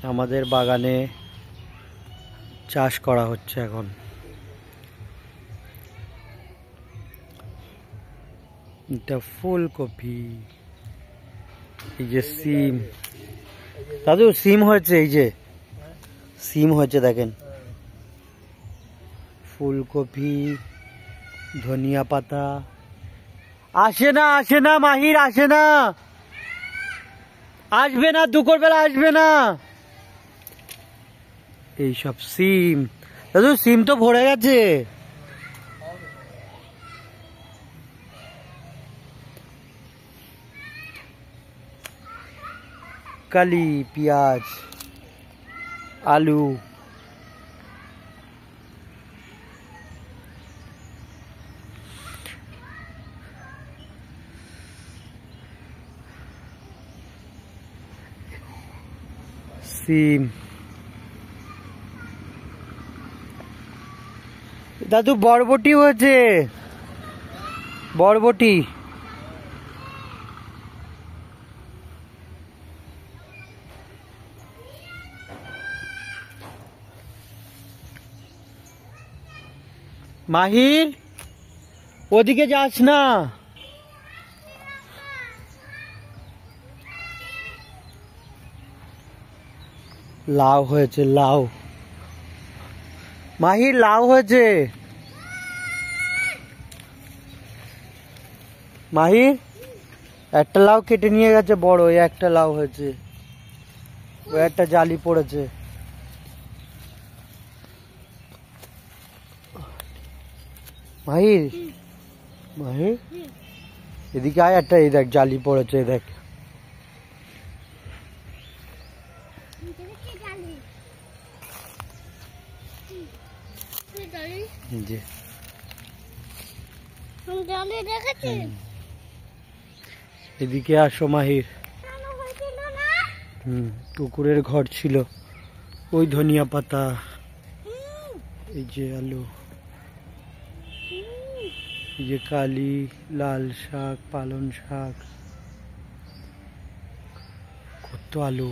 আমাদের বাগানে চাষ করা হচ্ছে এখন। এটা ফুলকপি, এই যে সিম। দাদু সিম হয়েছে, এই যে সিম হয়েছে দেখেন। ফুলকপি, ধনিয়া পাতা। আসে না আসে না মাহির, আসে না, আসবে না, দুপুর বেলা আসবে না। এইসব সিম। দাদু সিম তো ভরে গেছে। কালি, পেঁয়াজ, আলু, সিম। দাদু বরবটি হয়েছে, বরবটি। মাহির ওদিকে যাস না। লাউ হয়েছে, লাউ। মাহির লাউ হয়েছে। মাহির একটা লাউ কেটে নিয়ে গেছে, বড়। ওই একটা লাউ হয়েছে, ওই একটা জালি পড়েছে। মাহির, মাহির এদিকে আয়, একটা এই দেখ জালি পড়েছে, দেখ। এদিকে আসো মাহির। কুকুরের ঘর ছিল। ওই ধনিয়া পাতা, এই যে আলু, এই যে কালি, লাল শাক, পালং শাক, কত আলু।